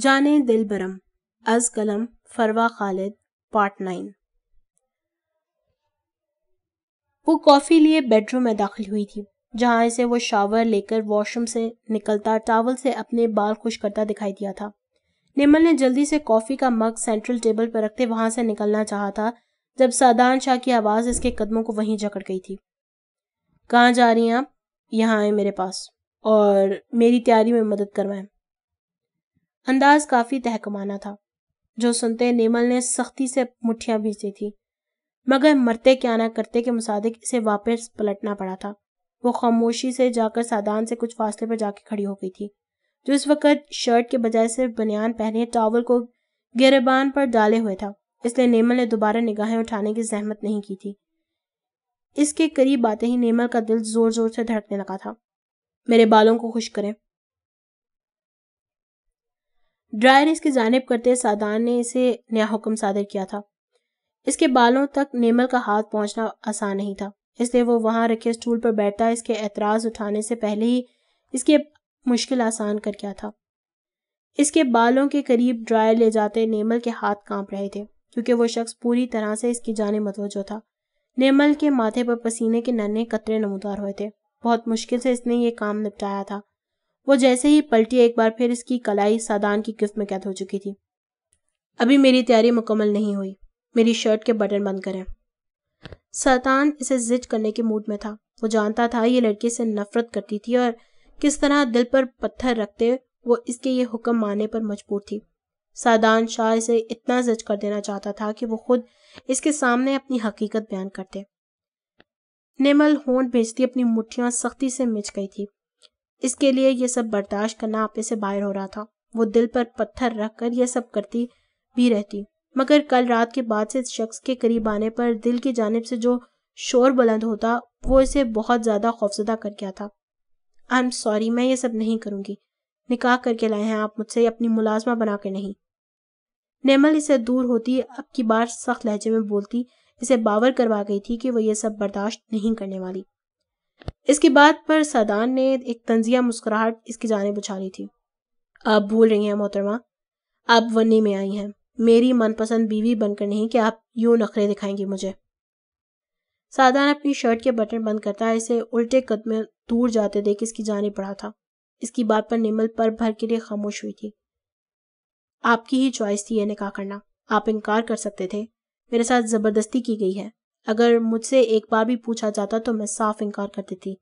جانے دل برم از قلم فروا خالد پارٹ 9۔ وہ کافی لیے بیڈ روم میں داخل ہوئی تھی جہاں اسے وہ شاور لے کر واش روم سے نکلتا ٹاول سے اپنے بال خشک کرتا دکھائی دیا تھا۔ نیمل نے جلدی سے کافی کا مگ سینٹرل ٹیبل پر رکھتے وہاں سے نکلنا چاہا تھا جب سعدان شاہ کی آواز اس کے قدموں کو وہیں جکڑ گئی تھی۔ کہاں جا رہی ہیں آپ؟ یہاں آئیں میرے پاس اور میری تیاری میں مدد کروائیں۔ انداز کافی تحکمانہ تھا جو سنتے نیمل نے سختی سے مٹھیاں بھیجی تھی، مگر مرتے کیا نہ کرتے کے مصادق اسے واپس پلٹنا پڑا تھا۔ وہ خاموشی سے جا کر سعدان سے کچھ فاصلے پر جا کے کھڑی ہو گئی تھی جو اس وقت شرٹ کے بجائے صرف بنیان پہنے ٹاول کو گریبان پر ڈالے ہوئے تھا، اس لیے نیمل نے دوبارہ نگاہیں اٹھانے کی زحمت نہیں کی تھی۔ اس کے قریب آتے ہی نیمل کا دل زور زور سے دھڑکنے لگا تھا۔ میرے بالوں کو خشک کریں۔ ڈرائر اس کی جانب کرتے سعدان نے اسے نیا حکم صادر کیا تھا۔ اس کے بالوں تک نیمل کا ہاتھ پہنچنا آسان نہیں تھا، اس لیے وہ وہاں رکھے اسٹول پر بیٹھتا اس کے اعتراض اٹھانے سے پہلے ہی اس کی مشکل آسان کر گیا تھا۔ اس کے بالوں کے قریب ڈرائر لے جاتے نیمل کے ہاتھ کانپ رہے تھے کیونکہ وہ شخص پوری طرح سے اس کی جانب متوجہ تھا۔ نیمل کے ماتھے پر پسینے کے ننھے قطرے نمودار ہوئے تھے۔ بہت مشکل سے اس نے یہ کام نپٹایا تھا۔ وہ جیسے ہی پلٹی ایک بار پھر اس کی کلائی سعدان کی گرفت میں قید ہو چکی تھی۔ ابھی میری تیاری مکمل نہیں ہوئی، میری شرٹ کے بٹن بند کریں۔ سعدان اسے زج کرنے کے موڈ میں تھا۔ وہ جانتا تھا یہ لڑکی سے نفرت کرتی تھی اور کس طرح دل پر پتھر رکھتے وہ اس کے یہ حکم ماننے پر مجبور تھی۔ سعدان شاہ اسے اتنا زج کر دینا چاہتا تھا کہ وہ خود اس کے سامنے اپنی حقیقت بیان کرتے۔ نیمل ہونٹ بھیجتی اپنی مٹھیاں سختی سے مچ گئی تھی۔ اس کے لیے یہ سب برداشت کرنا اپنے سے باہر ہو رہا تھا۔ وہ دل پر پتھر رکھ کر یہ سب کرتی بھی رہتی، مگر کل رات کے بعد سے اس شخص کے قریب آنے پر دل کی جانب سے جو شور بلند ہوتا وہ اسے بہت زیادہ خوفزدہ کر گیا تھا۔ I'm sorry، میں یہ سب نہیں کروں گی۔ نکاح کر کے لائے ہیں آپ مجھ سے، اپنی ملازمہ بنا کے نہیں۔ نیمل اسے دور ہوتی اب کی بار سخت لہجے میں بولتی اسے باور کروا گئی تھی کہ وہ یہ سب برداشت نہیں کرنے والی۔ اس کی بات پر سعدان نے ایک طنزیہ مسکراہٹ اس کی جانب اچھالی تھی۔ آپ بھول رہی ہیں محترمہ، آپ ونی میں آئی ہیں، میری من پسند بیوی بن کر نہیں کہ آپ یوں نخرے دکھائیں گی مجھے۔ سعدان اپنی شرٹ کے بٹن بند کرتا اسے الٹے قدمیں دور جاتے دیکھ اس کی جانب بڑھا تھا۔ اس کی بات پر نیمل پر بھر کے لیے خاموش ہوئی تھی۔ آپ کی ہی چوائس تھی یہ نکاح کرنا، آپ انکار کر سکتے تھے، میرے ساتھ زبردستی کی گئی ہے۔ اگر مجھ سے ایک بار بھی پوچھا جاتا تو میں صاف انکار کر دیتی۔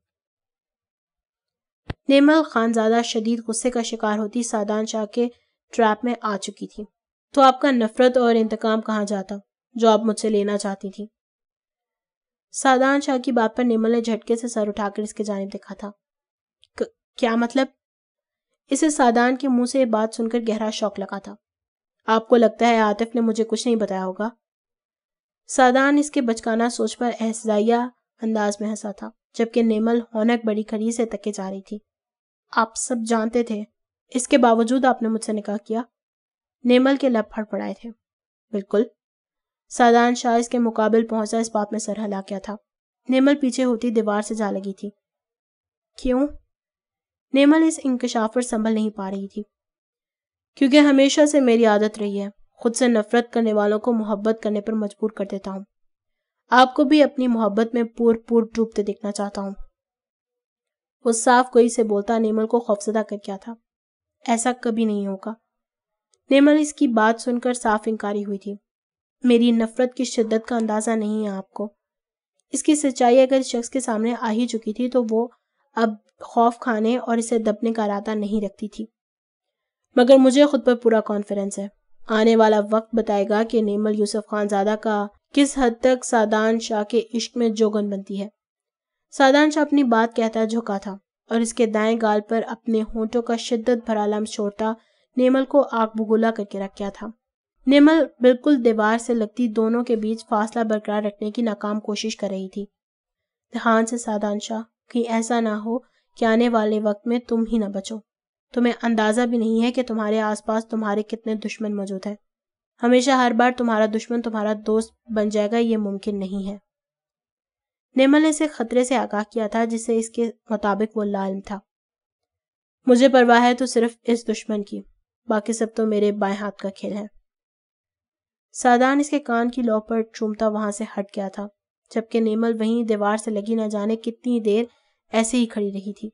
نیمل خانزادہ شدید غصے کا شکار ہوتی سعدان شاہ کے ٹریپ میں آ چکی تھی۔ تو آپ کا نفرت اور انتقام کہاں جاتا جو آپ مجھ سے لینا چاہتی تھی؟ سعدان شاہ کی بات پر نیمل نے جھٹکے سے سر اٹھا کر اس کے جانب دیکھا تھا۔ کیا مطلب؟ اسے سعدان کے منہ سے یہ بات سن کر گہرا شوق لگا تھا۔ آپ کو لگتا ہے عاطف نے مجھے کچھ نہیں بتایا ہوگا؟ سعدان اس کے بچکانہ سوچ پر احسائیہ انداز میں ہنسا تھا جبکہ نیمل ہونک بڑی کھڑی سے تکے جا رہی تھی۔ آپ سب جانتے تھے، اس کے باوجود آپ نے مجھ سے نکاح کیا؟ نیمل کے لب پھڑپڑائے تھے۔ بالکل۔ سعدان شاہ اس کے مقابل پہنچا اس بات میں سر ہلا کیا تھا۔ نیمل پیچھے ہوتی دیوار سے جا لگی تھی۔ کیوں؟ نیمل اس انکشاف پر سنبھل نہیں پا رہی تھی۔ کیونکہ ہمیشہ سے میری عادت رہی ہے خود سے نفرت کرنے والوں کو محبت کرنے پر مجبور کر دیتا ہوں۔ آپ کو بھی اپنی محبت میں پور ڈوبتے دیکھنا چاہتا ہوں۔ وہ صاف گوئی سے بولتا نیمل کو خوفزدہ کر گیا تھا۔ ایسا کبھی نہیں ہوگا۔ نیمل اس کی بات سن کر صاف انکاری ہوئی تھی۔ میری نفرت کی شدت کا اندازہ نہیں ہے آپ کو۔ اس کی سچائی اگر اس شخص کے سامنے آ ہی چکی تھی تو وہ اب خوف کھانے اور اسے دبنے کا ارادہ نہیں رکھتی تھی۔ مگر مجھے خود پر پورا کانفیڈنس ہے۔ آنے والا وقت بتائے گا کہ نیمل یوسف خانزادہ کا کس حد تک سعدان شاہ کے عشق میں جوگن بنتی ہے۔ سعدان شاہ اپنی بات کہتا جھکا تھا اور اس کے دائیں گال پر اپنے ہونٹوں کا شدت بھرا لمس چھوڑتا نیمل کو آنکھ بگولا کر کے رکھ گیا تھا۔ نیمل بالکل دیوار سے لگتی دونوں کے بیچ فاصلہ برقرار رکھنے کی ناکام کوشش کر رہی تھی۔ دھیان سے سعدان شاہ، کہیں ایسا نہ ہو کہ آنے والے وقت میں تم ہی نہ بچو۔ تمہیں اندازہ بھی نہیں ہے کہ تمہارے آس پاس تمہارے کتنے دشمن موجود ہیں۔ ہمیشہ ہر بار تمہارا دشمن تمہارا دوست بن جائے گا یہ ممکن نہیں ہے۔ نیمل نے اسے خطرے سے آگاہ کیا تھا جس سے اس کے مطابق وہ لا علم تھا۔ مجھے پرواہ ہے تو صرف اس دشمن کی باقی سب تو میرے بائیں ہاتھ کا کھیل ہے۔ سادان اس کے کان کی لو پر چومتا وہاں سے ہٹ گیا تھا، جبکہ نیمل وہیں دیوار سے لگی نہ جانے کتنی دیر ایسے ہی کھڑی رہی تھی۔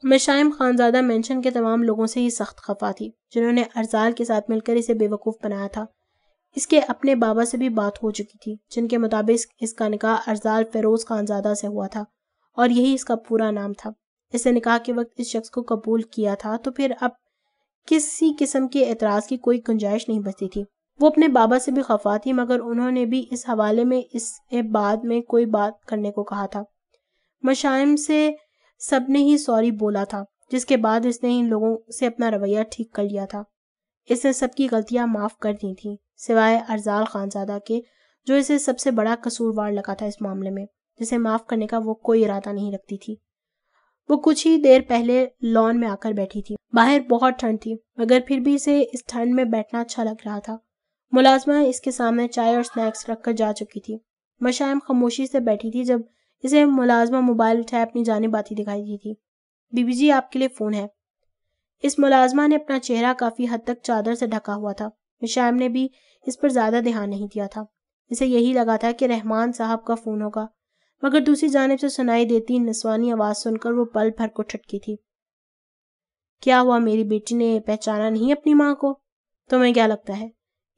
مشائم خانزادہ مینشن کے تمام لوگوں سے ہی سخت خفا تھی، جنہوں نے ارزال کے ساتھ مل کر اسے بے وقوف بنایا تھا۔ اس کے اپنے بابا سے بھی بات ہو چکی تھی، جن کے مطابق اس کا نکاح ارزال فیروز خانزادہ سے ہوا تھا، اور یہی اس کا پورا نام تھا۔ اس نے نکاح کے وقت اس شخص کو قبول کیا تھا، تو پھر اب کسی قسم کے اعتراض کی کوئی گنجائش نہیں بچتی تھی۔ وہ اپنے بابا سے بھی خفا تھی، مگر انہوں نے بھی اس حوالے میں اس بعد میں کوئی بات کرنے کو کہا تھا۔ مشائم سے سب نے ہی سوری بولا تھا، جس کے بعد اس نے ان لوگوں سے اپنا رویہ ٹھیک کر لیا تھا۔ اس نے سب کی غلطیاں معاف کر دی تھیں، سوائے ارزال خانزادہ کے، جو اسے سب سے بڑا قصوروار لگا تھا اس معاملے میں، جسے معاف کرنے کا وہ کوئی ارادہ نہیں رکھتی تھی۔ وہ کچھ ہی دیر پہلے لان میں آ کر بیٹھی تھی۔ باہر بہت ٹھنڈ تھی، مگر پھر بھی اسے اس ٹھنڈ میں بیٹھنا اچھا لگ رہا تھا۔ ملازمہ اس کے سامنے چائے اور سنیکس رکھ کر جا چکی تھی۔ مشائم خاموشی سے بیٹھی تھی جب اسے ملازمہ موبائل اٹھائے اپنی جانب آتی دکھائی دی تھی۔ بی بی جی، آپ کے لیے فون ہے۔ اس ملازمہ نے اپنا چہرہ کافی حد تک چادر سے ڈھکا ہوا تھا۔ مشائم نے بھی اس پر زیادہ دھیان نہیں دیا تھا۔ اسے یہی لگا تھا کہ رحمان صاحب کا فون ہوگا، مگر دوسری جانب سے سنائی دیتی نسوانی آواز سن کر وہ پل بھر کو ٹھٹکی تھی۔ کیا ہوا، میری بیٹی نے پہچانا نہیں اپنی ماں کو؟ تمہیں کیا لگتا ہے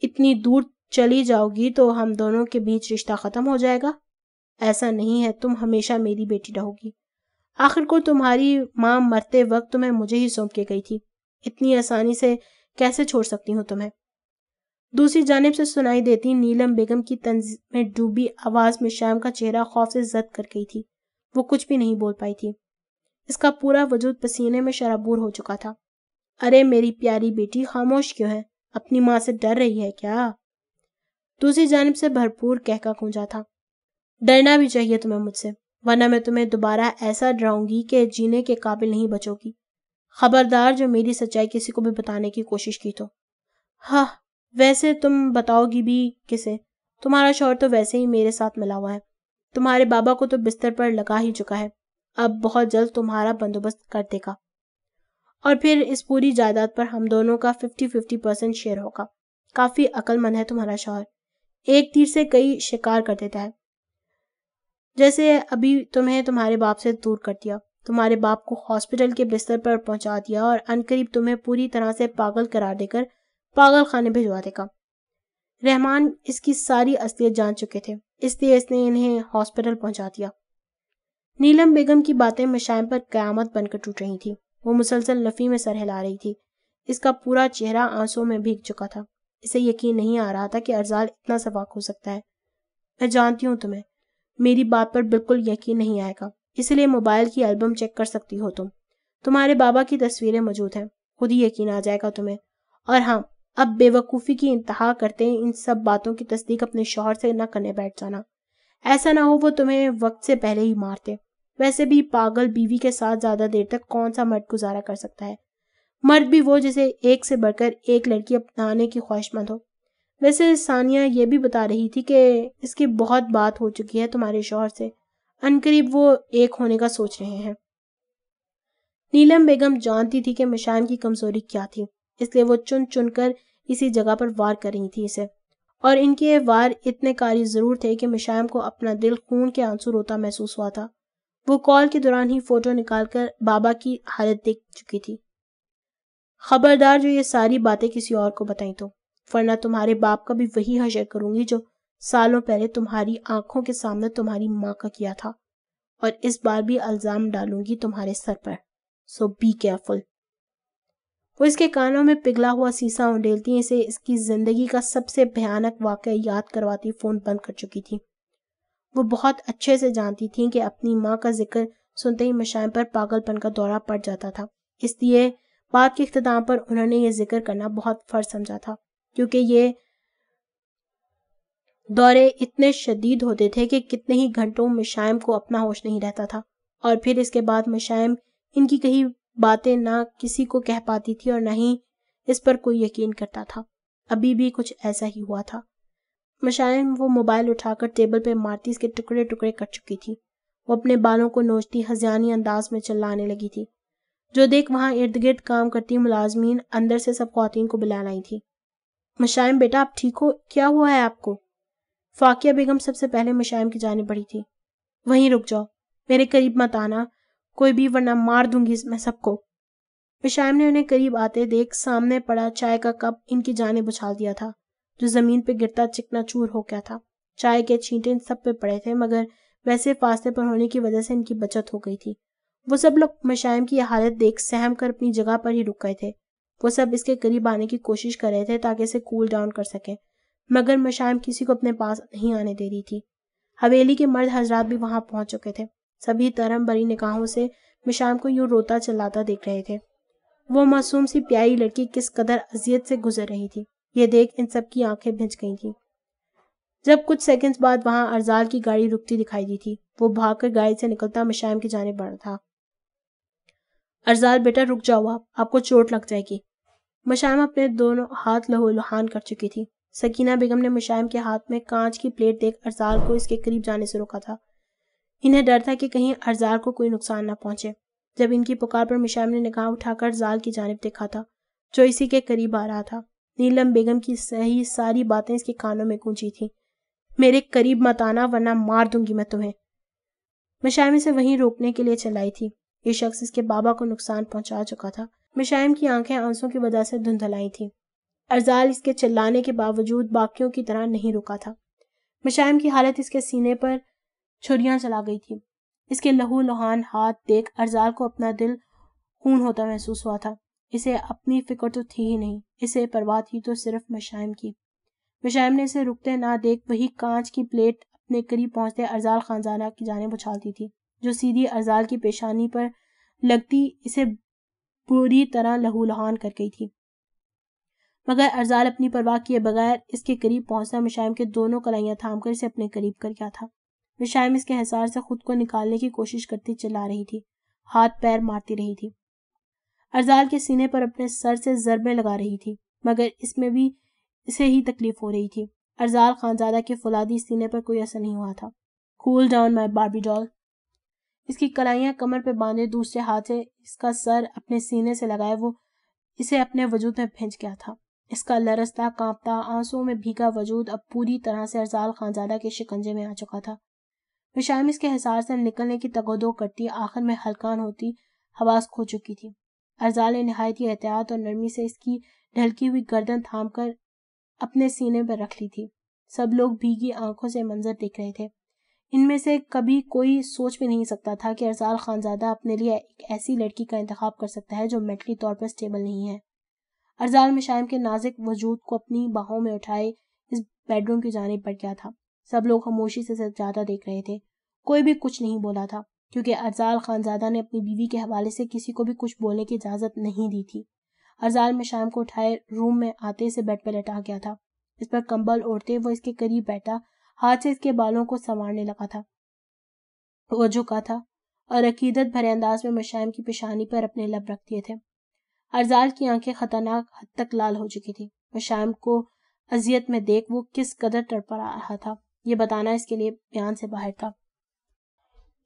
اتنی دور چلی جاؤ گی تو ہم دونوں کے بیچ رشتہ ختم ہو جائے گا؟ ایسا نہیں ہے، تم ہمیشہ میری بیٹی رہو گی۔ آخر کو تمہاری ماں مرتے وقت تمہیں مجھے ہی سونپ کے گئی تھی، اتنی آسانی سے کیسے چھوڑ سکتی ہوں تمہیں؟ دوسری جانب سے سنائی دیتی نیلم بیگم کی طنز میں ڈوبی آواز میں شام کا چہرہ خوف سے زد کر گئی تھی۔ وہ کچھ بھی نہیں بول پائی تھی۔ اس کا پورا وجود پسینے میں شرابور ہو چکا تھا۔ ارے میری پیاری بیٹی، خاموش کیوں ہے؟ اپنی ماں سے ڈر رہی ہے کیا؟ دوسری جانب سے بھرپور کہکا گونجا تھا۔ ڈرنا بھی چاہیے تمہیں مجھ سے، ورنہ میں تمہیں دوبارہ ایسا ڈراؤں گی کہ جینے کے قابل نہیں بچو گی۔ خبردار جو میری سچائی کسی کو بھی بتانے کی کوشش کی تو۔ ہاں، ویسے تم بتاؤ گی بھی کسے؟ تمہارا شوہر تو ویسے ہی میرے ساتھ ملا ہوا ہے، تمہارے بابا کو تو بستر پر لگا ہی چکا ہے، اب بہت جلد تمہارا بندوبست کر دے گا، اور پھر اس پوری جائیداد پر ہم دونوں کا 50-50% شیئر ہوگا۔ کافی عقل مند ہے تمہارا شوہر، ایک تیر سے کئی شکار کر دیتا ہے۔ جیسے ابھی تمہیں تمہارے باپ سے دور کر دیا، تمہارے باپ کو ہاسپٹل کے بستر پر پہنچا دیا، اور عنقریب تمہیں پوری طرح سے پاگل قرار دے کر پاگل خانے بھجوا دے گا۔ رحمان اس کی ساری اصلیت جان چکے تھے، اس لیے اس نے انہیں ہاسپٹل پہنچا دیا۔ نیلم بیگم کی باتیں مشائم پر قیامت بن کر ٹوٹ رہی تھی۔ وہ مسلسل نفی میں سر ہلا رہی تھی۔ اس کا پورا چہرہ آنسوں میں بھیگ چکا تھا۔ اسے یقین نہیں آ رہا تھا کہ ارزال اتنا سفاک ہو سکتا ہے۔ میں جانتی ہوں تمہیں میری بات پر بالکل یقین نہیں آئے گا، اس لیے موبائل کی البم چیک کر سکتی ہو تمہارے بابا کی تصویریں موجود ہیں، خود ہی یقین آ جائے گا تمہیں۔ اور ہاں، اب بے وقوفی کی انتہا کرتے ان سب باتوں کی تصدیق اپنے شوہر سے نہ کرنے بیٹھ جانا، ایسا نہ ہو وہ تمہیں وقت سے پہلے ہی مارتے۔ ویسے بھی پاگل بیوی کے ساتھ زیادہ دیر تک کون سا مرد گزارا کر سکتا ہے، مرد بھی وہ جسے ایک سے بڑھ کر ایک لڑکی اپنانے کی خواہش مند ہو۔ ویسے ثانیہ یہ بھی بتا رہی تھی کہ اس کی بہت بات ہو چکی ہے تمہارے شوہر سے، عنقریب وہ ایک ہونے کا سوچ رہے ہیں۔ نیلم بیگم جانتی تھی کہ مشائم کی کمزوری کیا تھی، اس لیے وہ چن چن کر اسی جگہ پر وار کر رہی تھی اسے، اور ان کے وار اتنے کاری ضرور تھے کہ مشائم کو اپنا دل خون کے آنسو روتا محسوس ہوا تھا۔ وہ کال کے دوران ہی فوٹو نکال کر بابا کی حالت دیکھ چکی تھی۔ خبردار جو یہ ساری باتیں کسی اور کو بتائیں تو، ورنہ تمہارے باپ کا بھی وہی حشر کروں گی جو سالوں پہلے تمہاری آنکھوں کے سامنے تمہاری ماں کا کیا تھا، اور اس بار بھی الزام ڈالوں گی تمہارے سر پر، سو بی کیئرفل۔ وہ اس کے کانوں میں پگھلا ہوا سیسا انڈیلتی اسے اس کی زندگی کا سب سے بھیانک واقعہ یاد کرواتی فون بند کر چکی تھی۔ وہ بہت اچھے سے جانتی تھیں کہ اپنی ماں کا ذکر سنتے ہی مشائم پر پاگل پن کا دورہ پڑ جاتا تھا، اس لیے بات کے اختتام پر انہوں نے یہ ذکر کرنا بہت فرض سمجھا تھا، کیونکہ یہ دورے اتنے شدید ہوتے تھے کہ کتنے ہی گھنٹوں مشائم کو اپنا ہوش نہیں رہتا تھا، اور پھر اس کے بعد مشائم ان کی کہی باتیں نہ کسی کو کہہ پاتی تھی اور نہ ہی اس پر کوئی یقین کرتا تھا۔ ابھی بھی کچھ ایسا ہی ہوا تھا۔ مشائم وہ موبائل اٹھا کر ٹیبل پہ مارتی اس کے ٹکڑے ٹکڑے کر چکی تھی۔ وہ اپنے بالوں کو نوچتی ہذیانی انداز میں چلانے لگی تھی۔ جو دیکھ وہاں ارد گرد کام کرتی ملازمین اندر سے سب خواتین کو بلا لائی تھی۔ مشائم بیٹا آپ ٹھیک ہو؟ کیا ہوا ہے آپ کو؟ فاقیہ بیگم سب سے پہلے مشائم کی جانب بڑھی تھی۔ وہیں رک جاؤ، میرے قریب مت آنا کوئی بھی، ورنہ مار دوں گی میں سب کو۔ مشائم نے انہیں قریب آتے دیکھ سامنے پڑا چائے کا کپ ان کی جانب اچھال دیا تھا، جو زمین پہ گرتا چکنا چور ہو گیا تھا۔ چائے کے چھینٹے ان سب پہ پڑے تھے، مگر ویسے فاصلے پر ہونے کی وجہ سے ان کی بچت ہو گئی تھی۔ وہ سب لوگ مشائم کی حالت دیکھ سہم کر اپنی جگہ پر ہی رک گئے تھے۔ وہ سب اس کے قریب آنے کی کوشش کر رہے تھے تاکہ اسے کول ڈاؤن کر سکیں، مگر مشائم کسی کو اپنے پاس نہیں آنے دے رہی تھی۔ حویلی کے مرد حضرات بھی وہاں پہنچ چکے تھے، سبھی ترہم بری نگاہوں سے مشائم کو یوں روتا چلاتا دیکھ رہے تھے۔ وہ معصوم سی پیاری لڑکی کس قدر اذیت سے گزر رہی تھی، یہ دیکھ ان سب کی آنکھیں بھنج گئی تھیں۔ جب کچھ سیکنڈز بعد وہاں ارزال کی گاڑی رکتی دکھائی دی تھی، وہ بھاگ کر گاڑی سے نکلتا مشائم کی جانب بڑھا تھا۔ ارزال بیٹا رک جاؤ، آپ کو چوٹ لگ جائے گی۔ مشائم اپنے دونوں ہاتھ لہو لہان کر چکی تھی۔ سکینہ بیگم نے مشائم کے ہاتھ میں کانچ کی پلیٹ دیکھ ارزال کو اس کے قریب جانے سے روکا تھا۔ انہیں ڈر تھا کہ کہیں ارزال کو کوئی نقصان نہ پہنچے۔ جب ان کی پکار پر مشائم نے نگاہ اٹھا کر ارزال کی جانب دیکھا تھا، جو اسی کے قریب آ رہا تھا۔ نیلم بیگم کی صحیح ساری باتیں اس کے کانوں میں گونجی تھیں۔ میرے قریب مت آنا ورنہ مار دوں گی میں تمہیں۔ مشائم اسے وہیں روکنے کے لیے چلائی تھی۔ یہ شخص اس کے بابا کو نقصان پہنچا چکا تھا۔ مشائم کی آنکھیں آنسوں کی وجہ سے دھندلائی تھیں۔ ارزال اس کے چلانے کے باوجود باقیوں کی طرح نہیں رکا تھا۔ مشائم کی حالت اس کے سینے پر چھریاں چلا گئی تھی۔ اس کے لہو لہان ہاتھ دیکھ ارزال کو اپنا دل خون ہوتا محسوس ہوا تھا۔ اسے اپنی فکر تو تھی ہی نہیں، اسے پرواہ تھی تو صرف مشائم کی۔ مشائم نے اسے رکتے نہ دیکھ وہی کانچ کی پلیٹ اپنے قریب پہنچتے ارزال خانزادہ کی جانب اچھالتی تھی، جو سیدھی ارزال کی پیشانی پر لگتی اسے پوری طرح لہو لہان کر گئی تھی۔ مگر ارزال اپنی پرواہ کیے بغیر اس کے قریب پہنچنا مشائم کے دونوں کلائیاں تھام کر اسے اپنے قریب کر گیا تھا۔ مشائم اس کے حصار سے خود کو نکالنے کی کوشش کرتی چلا رہی تھی، ہاتھ پیر مارتی رہی تھی، ارزال کے سینے پر اپنے سر سے ضربیں لگا رہی تھی، مگر اس میں بھی اسے ہی تکلیف ہو رہی تھی۔ ارزال خانزادہ کے فولادی سینے پر کوئی اثر نہیں ہوا تھا۔ کول ڈاؤن مائی باربی ڈال۔ اس کی کلائیاں کمر پہ باندھے دوسرے ہاتھ سے اس کا سر اپنے سینے سے لگائے وہ اسے اپنے وجود میں بھینچ گیا تھا۔ اس کا لرزتا کانپتا آنسوؤں میں بھیگا وجود اب پوری طرح سے ارزال خانزادہ کے شکنجے میں آ چکا تھا۔ مشائم اس کے حصار سے نکلنے کی تگودو کرتی آخر میں ہلکان ہوتی حواس کھو چکی تھی۔ ارزال نے نہایت ہی احتیاط اور نرمی سے اس کی ڈھلکی ہوئی گردن تھام کر اپنے سینے پر رکھ لی تھی۔ سب لوگ بھیگی آنکھوں سے منظر دیکھ رہے تھے۔ ان میں سے کبھی کوئی سوچ بھی نہیں سکتا تھا کہ ارزال خانزادہ اپنے لیے ایک ایسی لڑکی کا انتخاب کر سکتا ہے جو مینٹلی طور پر سٹیبل نہیں ہے۔ ارزال مشائم کے نازک وجود کو اپنی باہوں میں اٹھائے اس بیڈ روم کی جانب بڑھ گیا تھا۔ سب لوگ خاموشی سے سجادہ دیکھ رہے تھے۔ کوئی بھی کچھ نہیں بولا تھا، کیونکہ ارزال خانزادہ نے اپنی بیوی کے حوالے سے کسی کو بھی کچھ بولنے کی اجازت نہیں دی تھی۔ ارزال مشائم کو اٹھائے روم میں آتے سے بیڈ پہ لٹا گیا تھا۔ اس پر کمبل اوڑھتے وہ اس کے قریب بیٹھا، ہاتھ سے اس کے بالوں کو سنوارنے لگا تھا۔ وہ جھکا تھا اور عقیدت بھرے انداز میں مشائم کی پیشانی پر اپنے لب رکھ دیے تھے۔ ارزال کی آنکھیں خطرناک حد تک لال ہو چکی تھی۔ مشائم کو اذیت میں دیکھ وہ کس قدر تڑپا رہا تھا، یہ بتانا اس کے لیے بیان سے باہر تھا۔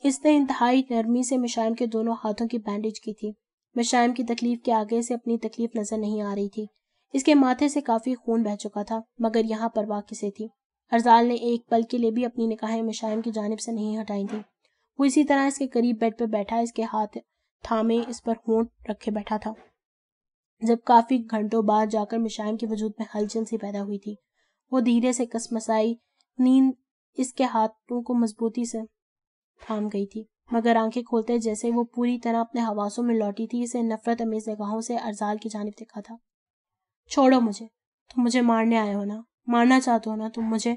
اس نے انتہائی نرمی سے مشائم کے دونوں ہاتھوں کی بینڈیج کی تھی۔ مشائم کی تکلیف کے آگے سے اپنی تکلیف نظر نہیں آ رہی تھی۔ اس کے ماتھے سے کافی خون بہہ چکا تھا، مگر یہاں پرواہ کسے تھی۔ ارزال نے ایک پل کے لیے بھی اپنی نگاہیں مشائم کی جانب سے نہیں ہٹائی تھی۔ وہ اسی طرح اس کے قریب بیڈ پہ بیٹھا اس کے ہاتھ تھامے اس پر ہونٹ رکھے بیٹھا تھا۔ جب کافی گھنٹوں بعد جا کر مشائم کے وجود میں ہلچل سی پیدا ہوئی تھی، وہ دھیرے سے کسمسائی، نیند اس کے ہاتھوں کو مضبوطی سے تھام گئی تھی، مگر آنکھیں کھولتے جیسے وہ پوری طرح اپنے حواسوں میں لوٹی تھی، اسے نفرت امیز نگاہوں سے ارزال کی جانب دیکھا تھا۔ چھوڑو مجھے، تم مجھے مارنے آئے ہو نا، مارنا چاہتے ہو نا تم مجھے۔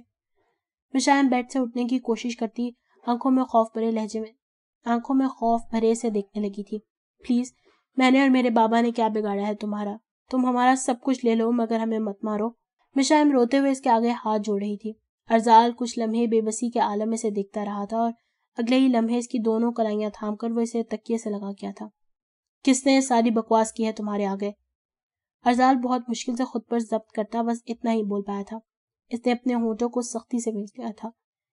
مشائم بیڈ سے اٹھنے کی کوشش کرتی آنکھوں میں خوف بھرے سے دیکھنے لگی تھی۔ پلیز، میں نے اور میرے بابا نے کیا بگاڑا ہے تمہارا؟ تم ہمارا سب کچھ لے لو مگر ہمیں مت مارو۔ مشائم روتے ہوئے اس کے آگے ہاتھ جوڑ رہی تھی۔ ارزال کچھ لمحے بے بسی کے عالم میں سے دیکھتا رہا تھا اور اگلے ہی لمحے اس کی دونوں کلائیاں تھام کر وہ اسے تکیے سے لگا کیا تھا۔ کس نے ساری بکواس کی ہے تمہارے آگے؟ ارزال بہت مشکل سے خود پر ضبط کرتا بس اتنا ہی بول پایا تھا۔ اس نے اپنے ہونٹوں کو سختی سے مل لیا تھا۔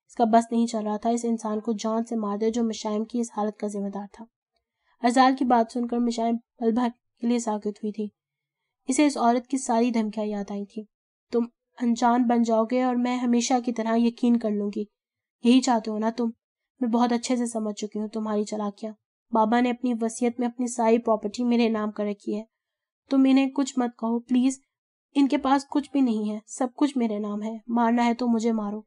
اس کا بس نہیں چل رہا تھا اس انسان کو جان سے مار دے جو مشائم کی اس حالت کا ذمہ دار تھا۔ ارزال کی بات سن کر مشائم پل بھر کے لیے ساکت ہوئی تھی. اسے اس عورت کی ساری دھمکیاں یاد آئی تھی. تم انجان بن جاؤ گے اور میں ہمیشہ کی طرح یقین کر لوں گی. یہی چاہتے ہو نا تم؟ میں بہت اچھے سے سمجھ چکی ہوں تمہاری چالاکیاں. بابا نے اپنی وصیت میں اپنی ساری پراپرٹی میرے نام کر رکھی ہے. تم انہیں کچھ مت کہو پلیز. ان کے پاس کچھ بھی نہیں ہے, سب کچھ میرے نام ہے. مارنا ہے تو مجھے مارو.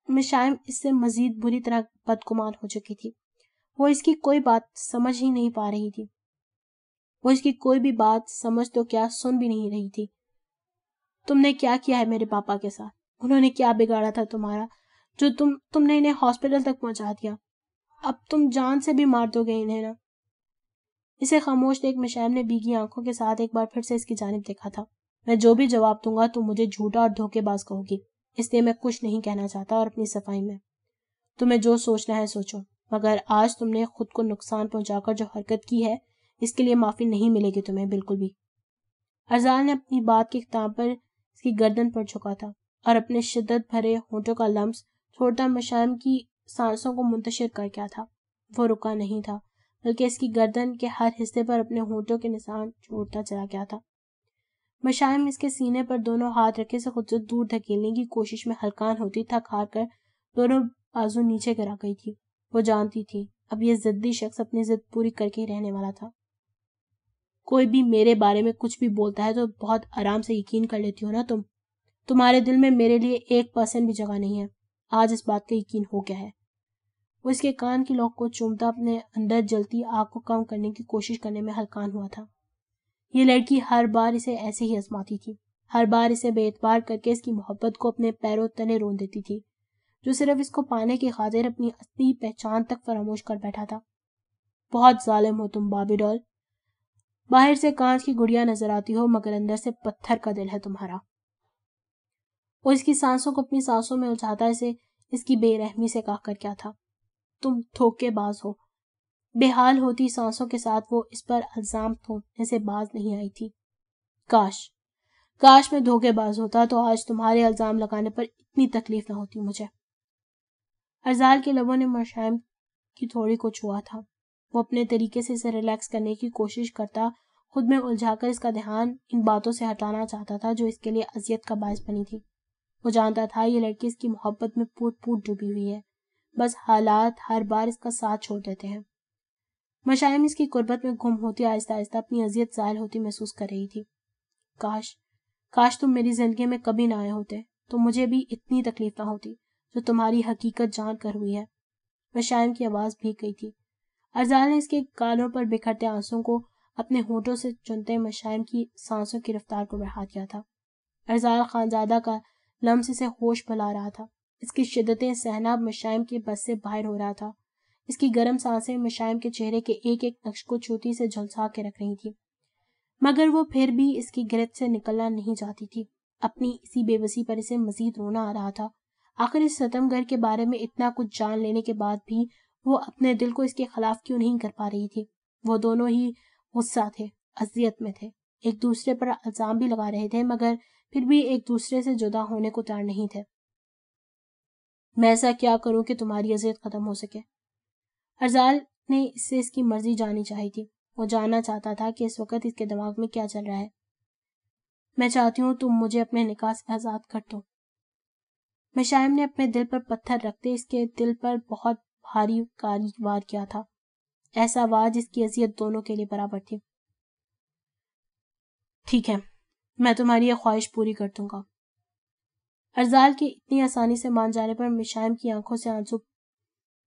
مشائم اس سے مزید بری طرح بدگمان ہو چکی تھی. وہ اس کی کوئی بات سمجھ ہی نہیں پا رہی تھی. وہ اس کی کوئی بھی بات سمجھ تو کیا سن بھی نہیں رہی تھی. تم نے کیا کیا ہے میرے پاپا کے ساتھ؟ انہوں نے کیا بگاڑا تھا تمہارا جو تم نے انہیں ہاسپٹل تک پہنچا دیا؟ اب تم جان سے بھی مار دو گے انہیں نا. اسے خاموش دیکھ مشائم نے بھیگی آنکھوں کے ساتھ ایک بار پھر سے اس کی جانب دیکھا تھا. میں جو بھی جواب دوں گا تم مجھے جھوٹا اور دھوکے باز کہو گی, اس لیے میں کچھ نہیں کہنا چاہتا. اور اپنی صفائی میں تمہیں جو سوچنا ہے سوچو, مگر آج تم نے خود کو نقصان پہنچا کر جو حرکت کی ہے اس کے لیے معافی نہیں ملے گی تمہیں بالکل بھی. ارزال نے اپنی بات کے اختتام پر اس کی گردن پر جھکا تھا اور اپنے شدت بھرے ہونٹوں کا لمس چھوڑتا مشائم کی سانسوں کو منتشر کر کیا تھا. وہ رکا نہیں تھا بلکہ اس کی گردن کے ہر حصے پر اپنے ہونٹوں کے نشان چھوڑتا چلا گیا تھا. مشائم اس کے سینے پر دونوں ہاتھ رکھے سے خود سے دور دھکیلنے کی کوشش میں ہلکان ہوتی تھک ہار کر دونوں بازو نیچے گرا گئی تھی. وہ جانتی تھی اب یہ ضدی شخص اپنی ضد پوری کر کے ہی رہنے والا تھا. کوئی بھی میرے بارے میں کچھ بھی بولتا ہے تو بہت آرام سے یقین کر لیتی ہو نا تم. تمہارے دل میں میرے لیے 1% بھی جگہ نہیں ہے. آج اس بات کا یقین ہو گیا ہے. وہ اس کے کان کی لوک کو چومتا اپنے اندر جلتی آگ کو کم کرنے کی کوشش کرنے میں ہلکان ہوا تھا. یہ لڑکی ہر بار اسے ایسے ہی آزماتی تھی, ہر بار اسے بے اعتبار کر کے اس کی محبت کو اپنے پیروں تلے رون دیتی تھی, جو صرف اس کو پانے کی خاطر اپنی اصلی پہچان تک فراموش کر بیٹھا تھا. بہت ظالم ہو تم بابی ڈال. باہر سے کانچ کی گڑیا نظر آتی ہو مگر اندر سے پتھر کا دل ہے تمہارا. وہ اس کی سانسوں کو اپنی سانسوں میں الجھاتا اسے اس کی بے رحمی سے کہا کر کیا تھا. تم دھوکے باز ہو. بے حال ہوتی سانسوں کے ساتھ وہ اس پر الزام تھوپنے سے باز نہیں آئی تھی. کاش میں دھوکے باز ہوتا تو آج تمہارے الزام لگانے پر اتنی تکلیف نہ ہوتی مجھے. ارزال کے لبوں نے مشائم کی تھوڑی کو چھوا تھا. وہ اپنے طریقے سے اسے ریلیکس کرنے کی کوشش کرتا خود میں الجھا کر اس کا دھیان ان باتوں سے ہٹانا چاہتا تھا جو اس کے لیے اذیت کا باعث بنی تھی. وہ جانتا تھا یہ لڑکی اس کی محبت میں پوٹ پوٹ ڈوبی ہوئی ہے, بس حالات ہر بار اس کا ساتھ چھوڑ دیتے ہیں. مشائم اس کی قربت میں گم ہوتی آہستہ آہستہ اپنی اذیت زائل ہوتی محسوس کر رہی تھی. کاش تم میری زندگی میں کبھی نہ آئے ہوتے تو مجھے بھی اتنی تکلیف نہ ہوتی جو تمہاری حقیقت جان کر ہوئی ہے. مشائم کی آواز بھیگ گئی تھی. ارزال نے اس کے گالوں پر بکھرتے آنسوں کو اپنے ہونٹوں سے چنتے مشائم کی سانسوں کی رفتار کو بڑھا دیا تھا. ارزال خانزادہ کا لمس اسے ہوش بھلا رہا تھا. اس کی شدتیں سہنا مشائم کے بس سے باہر ہو رہا تھا. اس کی گرم سانسیں مشائم کے چہرے کے ایک ایک نقش کو چوٹی سے جھلسا کے رکھ رہی تھی, مگر وہ پھر بھی اس کی گرفت سے نکلنا نہیں چاہتی تھی. اپنی اسی بے بسی پر اسے مزید رونا آ رہا تھا. آخر اس ستم گر کے بارے میں اتنا کچھ جان لینے کے بعد بھی وہ اپنے دل کو اس کے خلاف کیوں نہیں کر پا رہی تھی. وہ دونوں ہی غصہ تھے, اذیت میں تھے, ایک دوسرے پر الزام بھی لگا رہے تھے مگر پھر بھی ایک دوسرے سے جدا ہونے کو تیار نہیں تھے. میں ایسا کیا کروں کہ تمہاری اذیت ختم ہو سکے؟ ارزال نے اس سے اس کی مرضی جانی چاہی تھی. وہ جاننا چاہتا تھا کہ اس وقت اس کے دماغ میں کیا چل رہا ہے. میں چاہتی ہوں تم مجھے اپنے نکاح سے آزاد کر دو. مشائم نے اپنے دل پر پتھر رکھتے اس کے دل پر بہت بھاری کاری وار کیا تھا, ایسا وار جس کی اذیت دونوں کے لیے برابر تھی. ٹھیک ہے, میں تمہاری یہ خواہش پوری کر دوں گا. ارزال کے اتنی آسانی سے مان جانے پر مشائم کی آنکھوں سے آنسو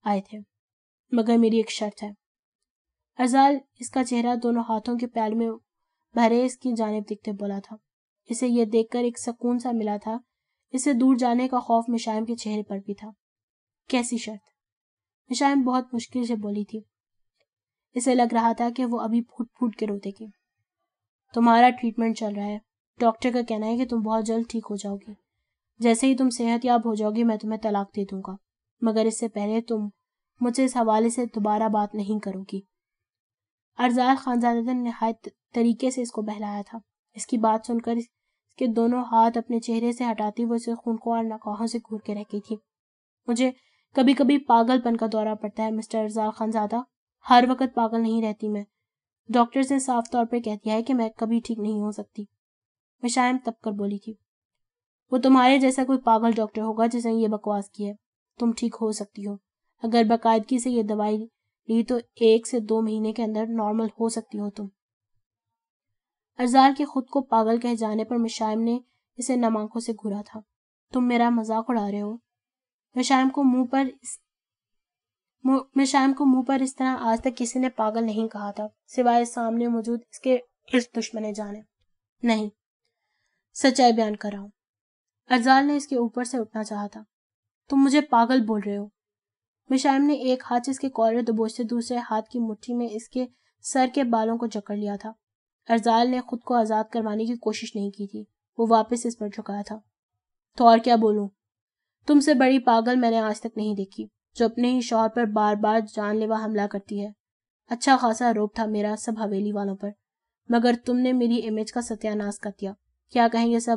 آئے تھے. مگر میری ایک شرط ہے. ارزال اس کا چہرہ دونوں ہاتھوں کے پیال میں بھرے اس کی جانب دیکھتے بولا تھا. اسے یہ دیکھ کر ایک سکون سا ملا تھا. اسے دور جانے کا خوف مشائم کے چہرے پر بھی تھا. کیسی شرط؟ مشائم بہت مشکل سے بولی تھی. اسے لگ رہا تھا کہ وہ ابھی پھوٹ پھوٹ کے روتے گی. تمہارا ٹریٹمنٹ چل رہا ہے. ڈاکٹر کا کہنا ہے کہ تم بہت جلد ٹھیک ہو جاؤ گی. جیسے ہی تم صحت یاب ہو جاؤ گی میں تمہیں طلاق دے دوں گا, مگر اس سے پہلے تم مجھ سے اس حوالے سے دوبارہ بات نہیں کرو گی. ارزال خانزادہ نے نہایت طریقے سے اس کو بہلایا تھا. اس کی بات سن کر اس کے دونوں ہاتھ اپنے چہرے سے ہٹاتی وہ اسے خونخوار نگاہوں سے گھور کے رہ گئی تھی. مجھے کبھی کبھی پاگل پن کا دورہ پڑتا ہے مسٹر ارزال خانزادہ. ہر وقت پاگل نہیں رہتی میں. ڈاکٹرز نے صاف طور پر کہہ دیا ہے کہ میں کبھی ٹھیک نہیں ہو سکتی. مشائم تپ کر بولی تھی. وہ تمہارے جیسا کوئی پاگل ڈاکٹر ہوگا جس نے یہ بکواس کی ہے. تم ٹھیک ہو سکتی ہو. اگر باقاعدگی سے یہ دوائی لی تو 1 سے 2 مہینے کے اندر نارمل ہو سکتی ہو تم. ارزال کے خود کو پاگل کہے جانے پر مشائم نے اسے نم آنکھوں سے گھورا تھا. تم میرا مذاق اڑا رہے ہو. مشائم کو منہ پر اس طرح آج تک کسی نے پاگل نہیں کہا تھا سوائے سامنے موجود اس کے دشمن جانے. نہیں، سچائی بیان کر رہا ہوں. ارزال نے اس کے اوپر سے اٹھنا چاہا تھا. تم مجھے پاگل بول رہے ہو. مشائم نے ایک ہاتھ سے اس کے کالر دبوچتے دوسرے ہاتھ کی مٹھی میں اس کے سر کے بالوں کو جکڑ لیا تھا. ارزال نے خود کو آزاد کروانے کی کوشش نہیں کی تھی. وہ واپس اس پر جھکایا تھا. تو اور کیا بولوں؟ تم سے بڑی پاگل میں نے آج تک نہیں دیکھی جو اپنے ہی شوہر پر بار بار جان لیوا حملہ کرتی ہے. اچھا خاصا روب تھا میرا سب حویلی والوں پر، مگر تم نے میری امیج کا ستیاناش کر دیا. کیا کہیں گے سب؟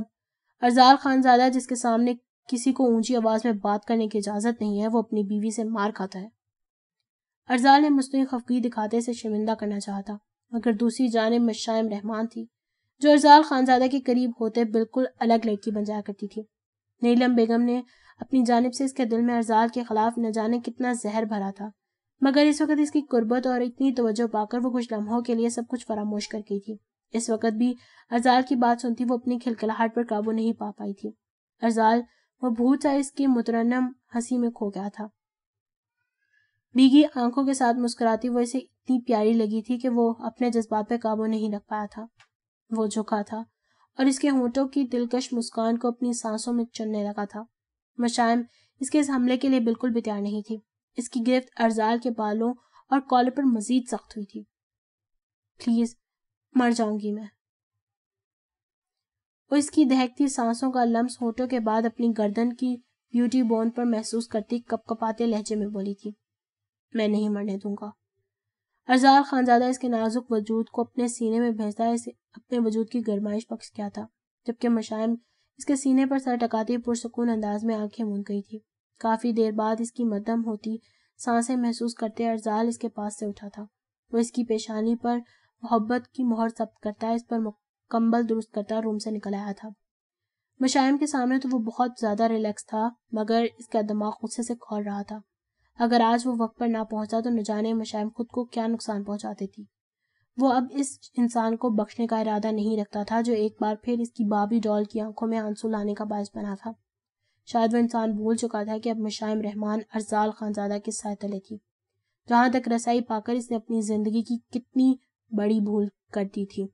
ارزال خانزادہ جس کے سامنے کسی کو اونچی آواز میں بات کرنے کی اجازت نہیں ہے وہ اپنی بیوی سے مار کھاتا ہے. ارزال نے مصنوعی خفگی دکھاتے سے شرمندہ کرنا چاہا تھا، مگر دوسری جانب مشائم رحمان تھی جو ارزال خانزادہ کے قریب ہوتے بالکل الگ لڑکی بن جایا کرتی تھی. نیلم بیگم نے اپنی جانب سے اس کے دل میں ارزال کے خلاف نہ جانے کتنا زہر بھرا تھا، مگر اس وقت اس کی قربت اور اتنی توجہ پا کر وہ کچھ لمحوں کے لیے سب کچھ فراموش کر گئی تھی. اس وقت بھی ارزال کی بات سنتی وہ اپنی کھلکھلاہٹ پر قابو نہیں پا پائی تھی. ارزال وہ بھوت سا اس کی مترنم ہنسی میں کھو گیا تھا. بھیگی آنکھوں کے ساتھ مسکراتی وہ اسے اتنی پیاری لگی تھی کہ وہ اپنے جذبات پہ قابو نہیں رکھ پایا تھا. وہ جھکا تھا اور اس کے ہونٹوں کی دلکش مسکان کو اپنی سانسوں میں چننے لگا تھا. مشائم اس کے اس حملے کے لیے بالکل بھی تیار نہیں تھی. اس کی گرفت ارزال کے بالوں اور کالر پر مزید سخت ہوئی تھی. پلیز، مر جاؤں گی میں. وہ اس کی دہکتی سانسوں کا لمس ہونٹوں کے بعد اپنی گردن کی بیوٹی بون پر محسوس کرتی کپ کپاتے لہجے میں بولی تھی. میں نہیں مرنے دوں گا. ارزال خانزادہ اس کے نازک وجود کو اپنے سینے میں بھیجتا اسے اپنے وجود کی گرمائش بخش کیا تھا، جبکہ مشائم اس کے سینے پر سر ٹکاتی پرسکون انداز میں آنکھیں موند گئی تھی. کافی دیر بعد اس کی مدھم ہوتی سانسیں محسوس کرتے ارزال اس کے پاس سے اٹھا تھا. وہ اس کی پیشانی پر محبت کی مہر ثبت کرتا اس پر کمبل درست کرتا روم سے نکل آیا تھا. مشائم کے سامنے تو وہ بہت زیادہ ریلیکس تھا، مگر اس کا دماغ غصے سے کھول رہا تھا. اگر آج وہ وقت پر نہ پہنچا تو نہ جانے مشائم خود کو کیا نقصان پہنچا دیتی. وہ اب اس انسان کو بخشنے کا ارادہ نہیں رکھتا تھا جو ایک بار پھر اس کی بابی ڈال کی آنکھوں میں آنسو لانے کا باعث بنا تھا. شاید وہ انسان بھول چکا تھا کہ اب مشائم رحمان ارزال خانزادہ کے سائے تلے تھی. جہاں تک رسائی پا کر اس نے اپنی زندگی کی کتنی بڑی بھول کر دی تھی.